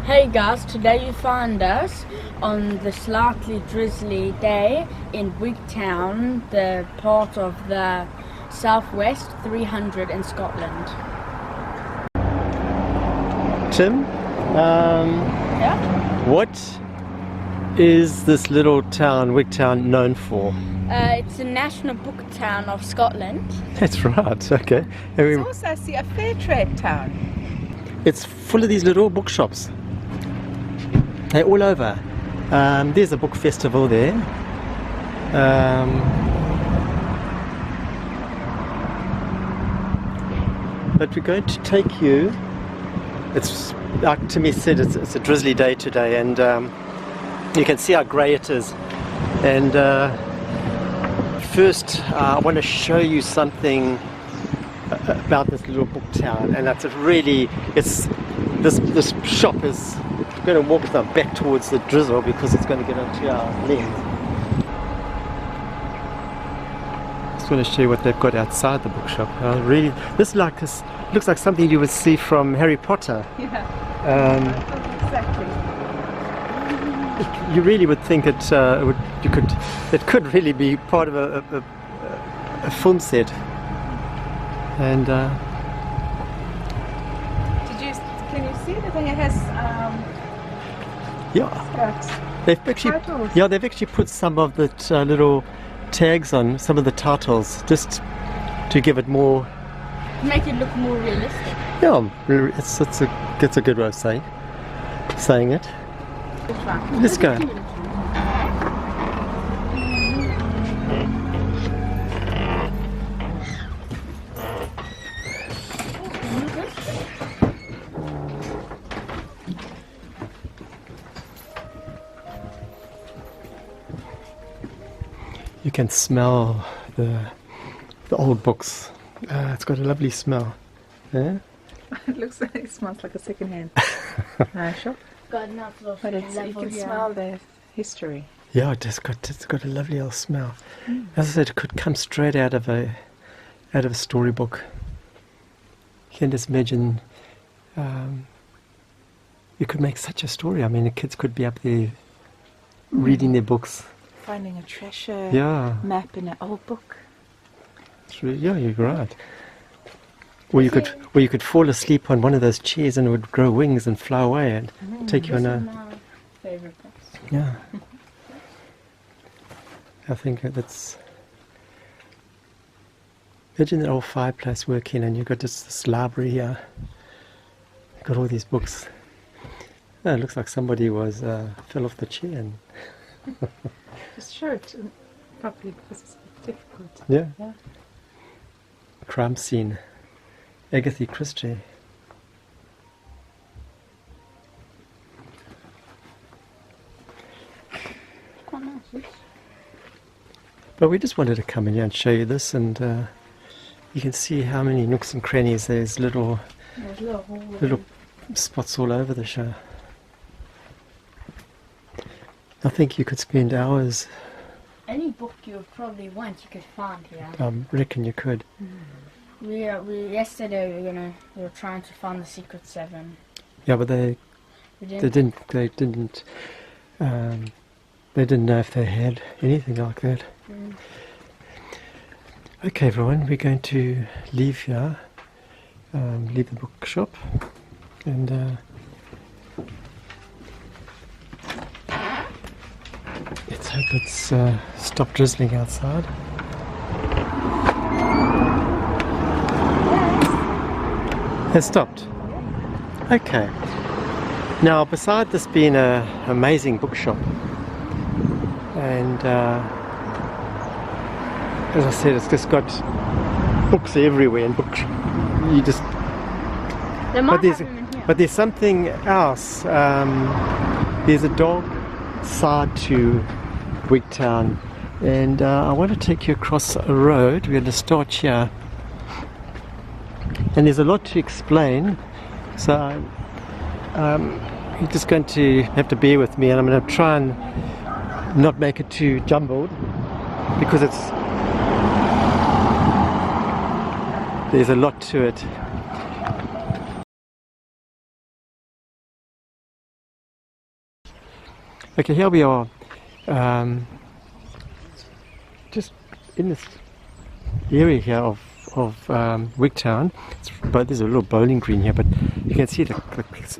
Hey guys, today you find us on the slightly drizzly day in Wigtown, the part of the southwest 300 in Scotland. Tim, Yeah? what is this little town, Wigtown, known for? It's a national book town of Scotland. That's right, okay. It's also a fair trade town. It's full of these little bookshops. They're all over. There's a book festival there. But we're going to take you. It's like Timmy said, it's a drizzly day today, and you can see how grey it is. And first, I want to show you something about this little book town, and that's this shop is. We're going to walk now back towards the drizzle because it's going to get onto our lens. Just want to show you what they've got outside the bookshop. This looks like something you would see from Harry Potter. Yeah. Exactly. You really would think it could really be part of a film set. And can you see that it has they've actually put some of the little tags on some of the titles just to give it more, Make it look more realistic. yeah, it's a good way of saying it. Let's go. You can smell the old books. It's got a lovely smell. Yeah? it smells like a second-hand shop. Got enough of But you can smell the history. Yeah, it's got a lovely old smell. As I said, it could come straight out of a storybook. You can just imagine you could make such a story. I mean, the kids could be up there reading their books. Finding a treasure map in an old book. Yeah, you're right. Or you could fall asleep on one of those chairs and it would grow wings and fly away and take you on a. My favorite books. Yeah. I think that's. Imagine that old fireplace working, and you've got this library here. You've got all these books. Oh, it looks like somebody fell off the chair and. Just show it properly because it's difficult. Yeah. Crime scene. Agatha Christie. Quite nice. But we just wanted to come in here and show you this, and you can see how many nooks and crannies. There's little spots all over the show. I think you could spend hours. Any book you probably want, you could find here. I reckon you could. Yesterday we were trying to find the Secret Seven. Yeah, but they didn't know if they had anything like that. Okay, everyone, we're going to leave here, leave the bookshop, and let's hope it's stopped drizzling outside. It's stopped. Okay. Now, beside this being an amazing bookshop, and as I said, it's just got books everywhere, and books you just. But there's something else. There's a dog side to Wigtown, and I want to take you across a road. We're going to start here, and there's a lot to explain, so you're just going to have to bear with me, and I'm going to try and not make it too jumbled because there's a lot to it. Okay, here we are, just in this area here of Wigtown. But there's a little bowling green here, but you can see it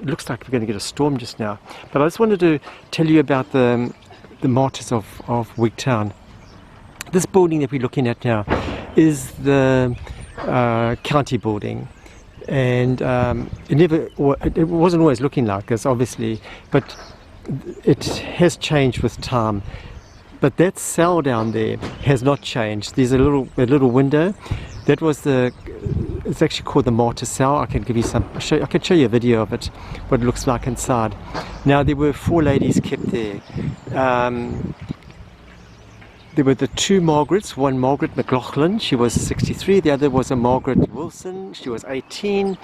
looks like we're going to get a storm just now. But I just wanted to tell you about the martyrs of Wigtown. This building that we're looking at now is the county building, and it wasn't always looking like this, obviously, but it has changed with time. But that cell down there has not changed. There's a little window. That was it's actually called the martyr cell. I can give you I can show you a video of it, what it looks like inside. Now, there were 4 ladies kept there. There were the 2 Margarets, one Margaret McLaughlin, she was 63, the other was a Margaret Wilson, she was 18,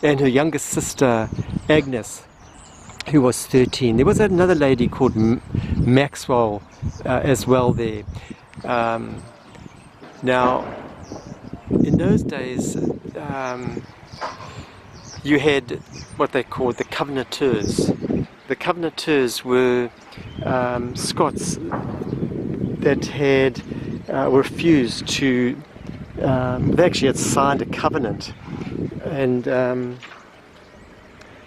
and her youngest sister, Agnes, who was 13. There was another lady called Maxwell as well there. Now, in those days, you had what they called the Covenanters. The Covenanters were Scots that had refused to, they actually had signed a covenant, and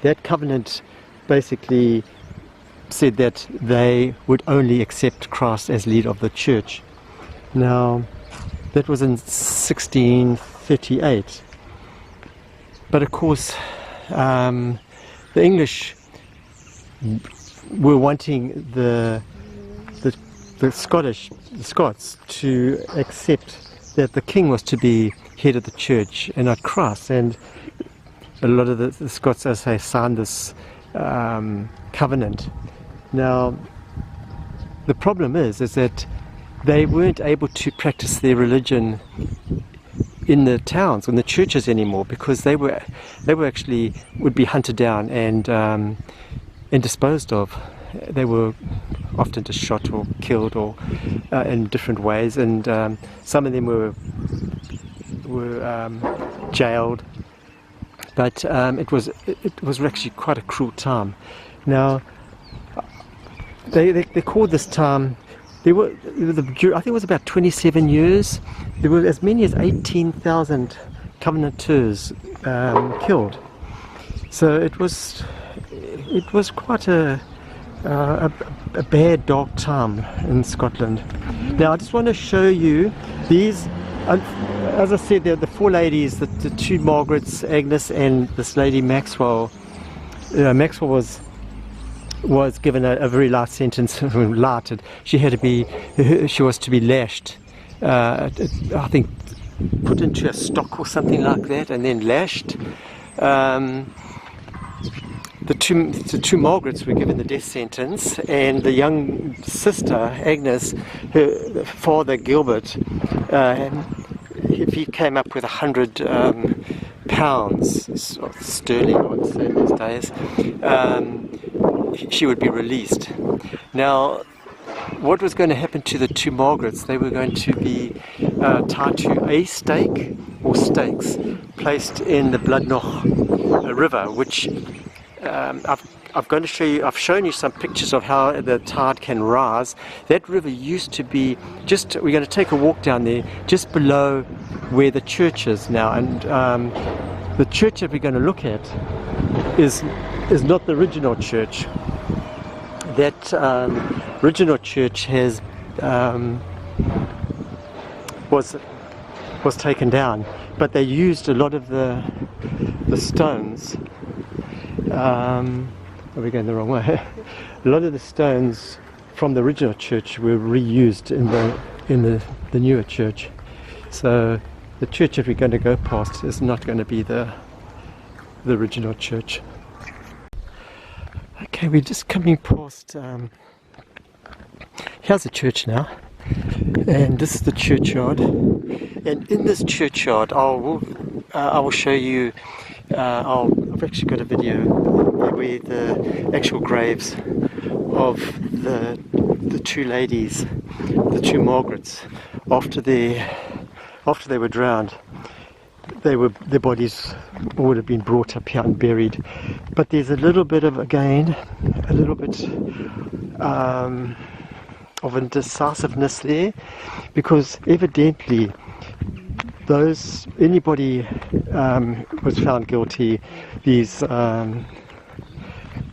that covenant basically said that they would only accept Christ as leader of the church. Now, that was in 1638. But of course, the English were wanting the Scots to accept that the king was to be head of the church and not Christ. And a lot of the Scots, as I say, signed this covenant. Now, the problem is that they weren't able to practice their religion in the towns, in the churches anymore, because they were actually would be hunted down and disposed of. They were often just shot or killed or in different ways, and some of them were jailed. But it was actually quite a cruel time. Now, they called this time. I think it was about 27 years. There were as many as 18,000 Covenanters killed. So it was quite a bad, dark time in Scotland. Now, I just want to show you these. As I said, the 4 ladies, the 2 Margarets, Agnes, and this lady Maxwell. Maxwell was given a very light sentence. Lighted. She was to be lashed. I think put into a stock or something like that, and then lashed. The two Margarets were given the death sentence, and the young sister Agnes, her father Gilbert, if he came up with 100 pounds sterling, I would say these days, she would be released. Now, what was going to happen to the 2 Margarets? They were going to be tied to a stake or stakes placed in the Bloodnoch River, which I've shown you some pictures of how the tide can rise. That river used to be we're going to take a walk down there, just below where the church is now, and the church that we're going to look at is not the original church. That original church was taken down, but they used a lot of the stones. Are we going the wrong way? A lot of the stones from the original church were reused in the newer church. So the church that we're going to go past is not going to be the original church. Okay, we're just coming past. Here's the church now, and this is the churchyard. And in this churchyard, I will show you. I've actually got a video where the actual graves of the 2 ladies, the 2 Margarets, after they were drowned, their bodies would have been brought up here and buried. But there's a little bit of indecisiveness there, because evidently anybody was found guilty, these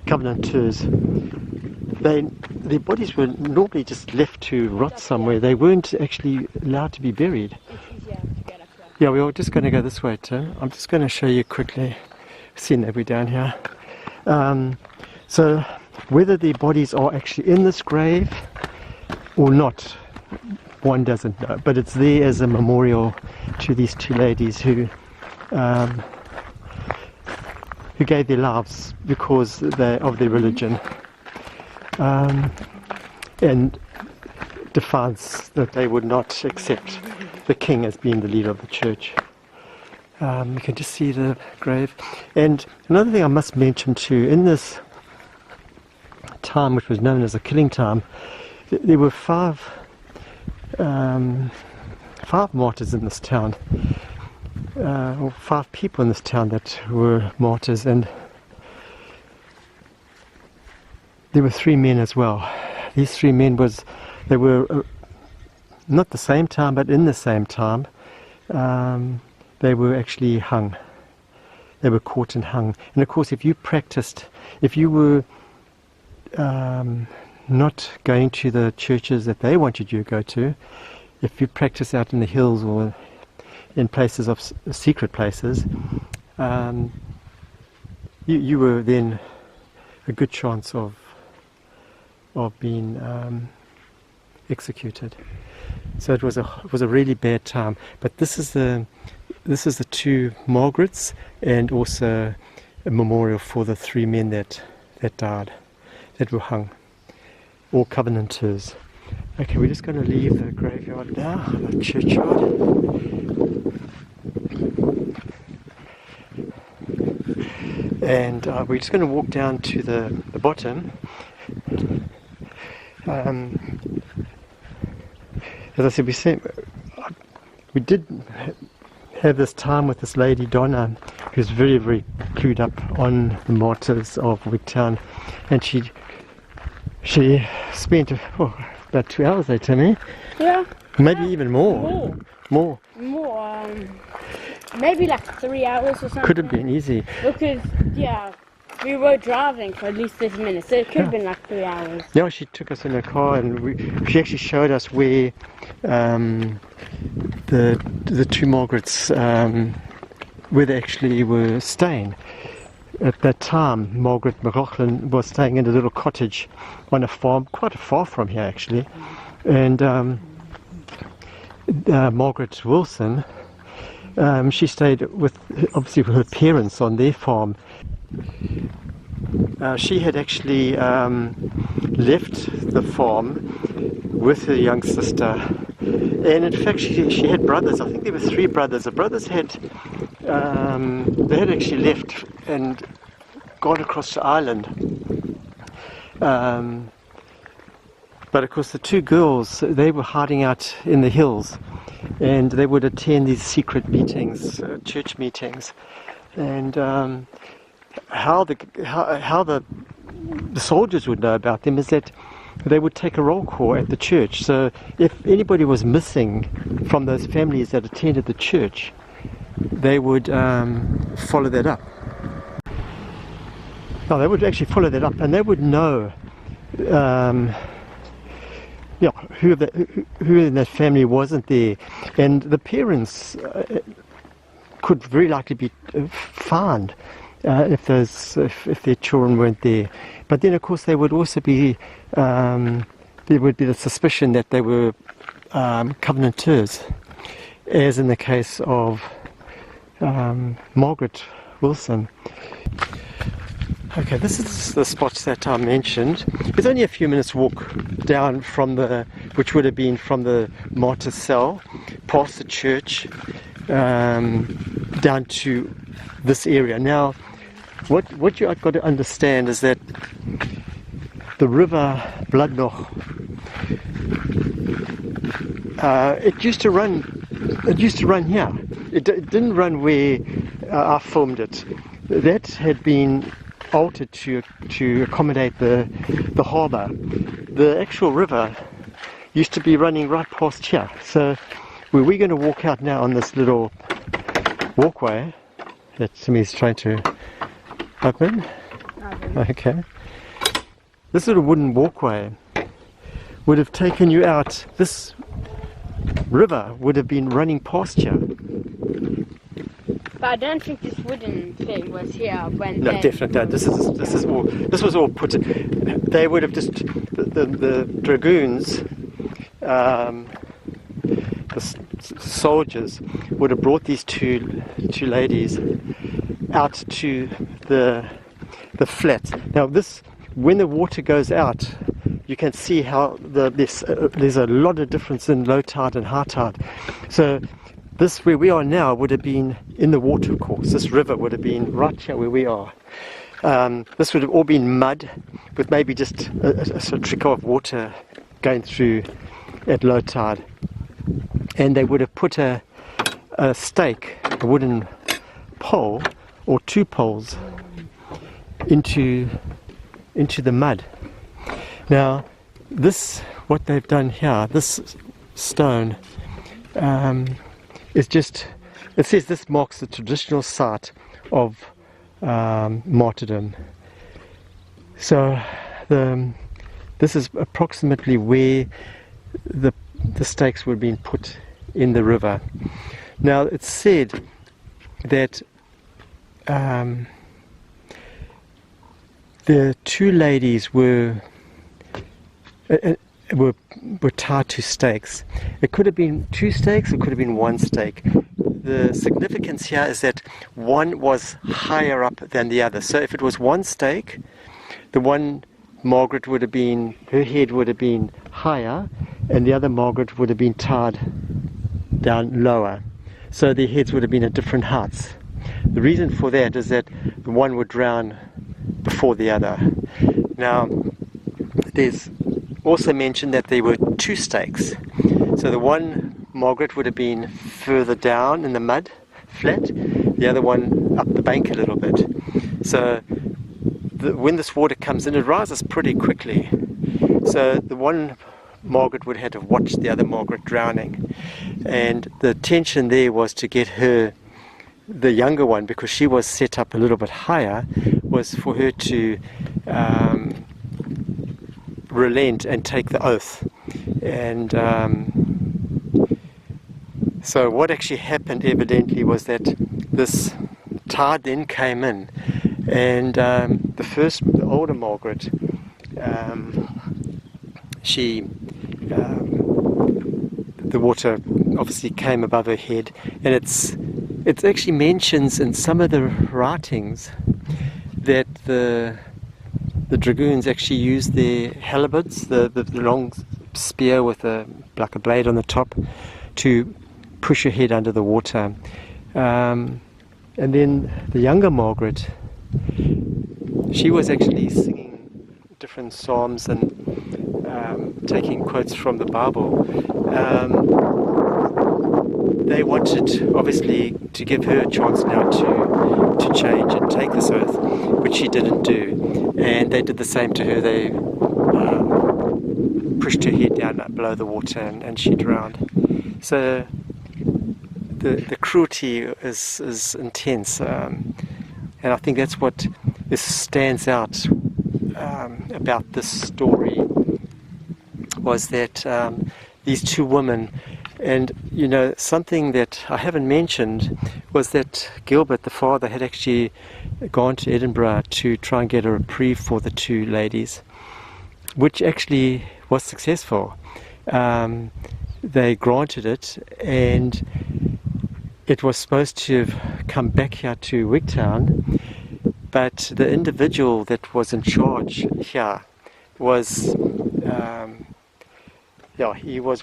covenanters, their bodies were normally just left to rot somewhere. They weren't actually allowed to be buried. It's easier to get up here. Yeah, we are just going to go this way, Tim. I'm just going to show you quickly. Seeing that we're down here. So whether their bodies are actually in this grave or not, one doesn't know. But it's there as a memorial to these two ladies who gave their lives because of their religion, and defiance that they would not accept the king as being the leader of the church. You can just see the grave. And another thing I must mention too, in this time which was known as the killing time, there were five martyrs in this town, or 5 people in this town that were martyrs, and there were 3 men as well. These 3 men they were not the same time, but in the same time. They were actually hung. They were caught and hung. And of course, if you were not going to the churches that they wanted you to go to, if you practiced out in the hills or in places of secret places, you were then a good chance of being executed. So it was a really bad time. But this is the 2 Margarets, and also a memorial for the 3 men that died, that were hung, all covenanters. Okay, we're just going to leave the graveyard now, the churchyard. And we're just going to walk down to the bottom. As I said, we did have this time with this lady Donna, who's very, very clued up on the martyrs of Wigtown, and she spent about 2 hours there, Timmy. Yeah. Maybe even more. More. Maybe like 3 hours or something. Could have been easy. Because, yeah, we were driving for at least 30 minutes, so it could have been like 3 hours. Yeah, she took us in her car, and she actually showed us where the 2 Margarets, where they actually were staying. At that time, Margaret McLaughlin was staying in a little cottage on a farm, quite far from here actually, and Margaret Wilson, she stayed obviously with her parents on their farm. She had actually left the farm with her young sister, and in fact she had brothers. I think there were 3 brothers. The brothers had actually left and gone across to Ireland, but of course the 2 girls, they were hiding out in the hills, and they would attend these secret meetings, church meetings, and how the soldiers would know about them is that they would take a roll call at the church. So if anybody was missing from those families that attended the church, they would follow that up. No, they would actually follow that up, and they would know who in that family wasn't there, and the parents could very likely be fined if their children weren't there. But then of course there would also be there would be the suspicion that they were covenanters, as in the case of Margaret Wilson. Okay, this is the spots that I mentioned. It's only a few minutes walk down from which would have been from the martyr's cell, past the church, down to this area. Now, what you've got to understand is that the river Bloodloch, it used to run here. It didn't run where I filmed it. That had been altered to accommodate the harbour. The actual river used to be running right past here. So we're going to walk out now on this little walkway that Simi's trying to open. Okay. This little wooden walkway would have taken you out. This river would have been running past here. But I don't think this wooden thing was here when. No, definitely not. This was all put in. They would have just the dragoons, soldiers would have brought these two ladies out to the flat. Now when the water goes out, you can see how there's a lot of difference in low tide and high tide. So this where we are now would have been in the water course. This river would have been right here where we are. This would have all been mud with maybe just a trickle of water going through at low tide. And they would have put a stake, a wooden pole or two poles into the mud. Now what they've done here, this stone is just, it says this marks the traditional site of martyrdom. So this is approximately where the stakes were being put in the river. Now it's said that the two ladies were tied to stakes. It could have been two stakes, it could have been one stake. The significance here is that one was higher up than the other. So if it was one stake, the one Margaret would have been, her head would have been higher, and the other Margaret would have been tied down lower. So their heads would have been at different heights. The reason for that is that the one would drown before the other. Now, there's also mentioned that there were two stakes. So the one Margaret would have been further down in the mud, flat, the other one up the bank a little bit. So when this water comes in, it rises pretty quickly. So the one Margaret would have had to watch the other Margaret drowning. And the tension there was to get her, the younger one, because she was set up a little bit higher, was for her to relent and take the oath. And so what actually happened evidently was that this tide then came in, and the older Margaret, the water obviously came above her head, and it actually mentions in some of the writings that the dragoons actually used their halberds, the long spear with like a blade on the top, to push her head under the water. And then the younger Margaret, she was actually singing different psalms and taking quotes from the Bible. They wanted, obviously, to give her a chance now to change and take this oath, which she didn't do. And they did the same to her. They pushed her head down below the water, and she drowned. So the cruelty is intense, and I think that's what stands out about this story, was that these two women, and something that I haven't mentioned was that Gilbert, the father, had actually gone to Edinburgh to try and get a reprieve for the two ladies, which actually was successful. They granted it, and it was supposed to have come back here to Wigtown, but the individual that was in charge here was he was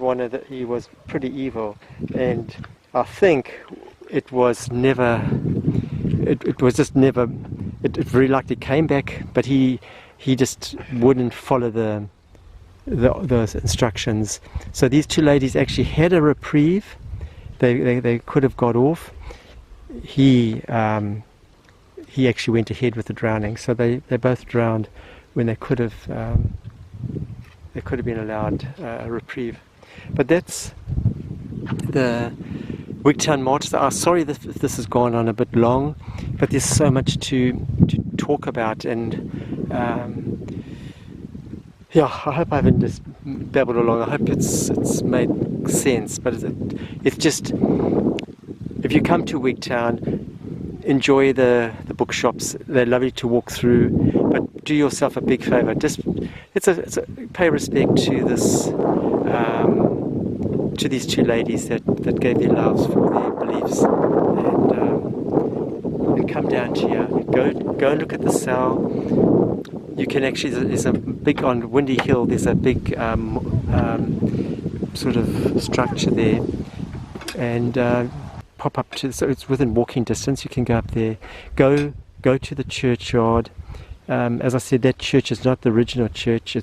pretty evil, and I think it very likely came back, but he just wouldn't follow the instructions. So these two ladies actually had a reprieve. They could have got off. He he actually went ahead with the drowning. So they both drowned when they could have been allowed a reprieve. But that's the Wigtown martyrs. Sorry if this has gone on a bit long, but there's so much to talk about, and yeah, I hope I haven't just babbled along. I hope it's made sense. But it's just, if you come to Wigtown, enjoy the bookshops. They're lovely to walk through, but do yourself a big favour. Just pay respect to this to these two ladies that gave their lives for their beliefs, and come down to here. Go and look at the cell. You can actually, there's a big, on Windy Hill, there's a big sort of structure there, and pop up to, so it's within walking distance. You can go up there, go to the churchyard. As I said, that church is not the original church.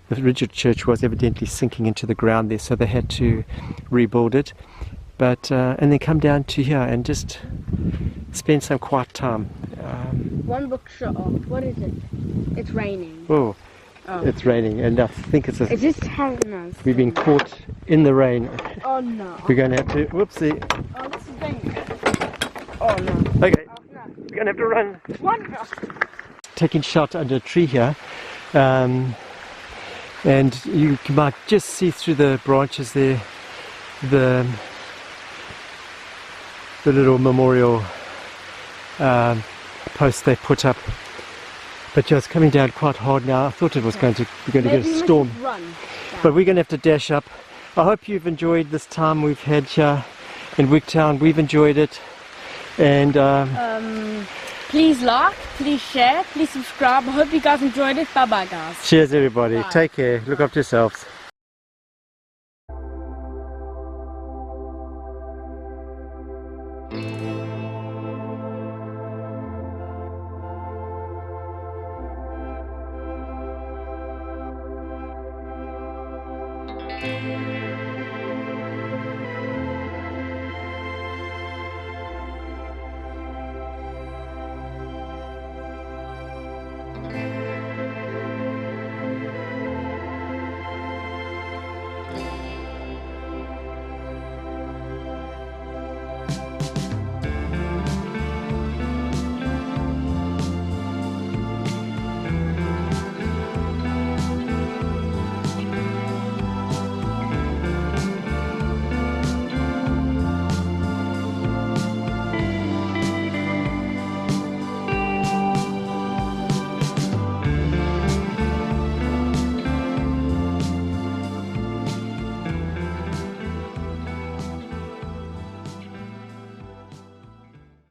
The original church was evidently sinking into the ground there, so they had to rebuild it. But and then come down to here and just spend some quiet time. One bookshop. What is it? It's raining. Oh, it's raining, and I think it's It just has no. we've been caught in the rain. Oh no. We're going to have to. Whoopsie. Oh, this is dangerous. Oh no. Okay, Oh, no. we're going to have to run. What? No. Taking shelter under a tree here, and you might just see through the branches there the little memorial post they put up. But yeah, it's coming down quite hard now. I thought it was going to get a storm, but we're going to have to dash up. I hope you've enjoyed this time we've had here in Wigtown. We've enjoyed it, and please like, please share, please subscribe. I hope you guys enjoyed it. Bye bye, guys. cheers everybody. Bye. Take care. Look after yourselves.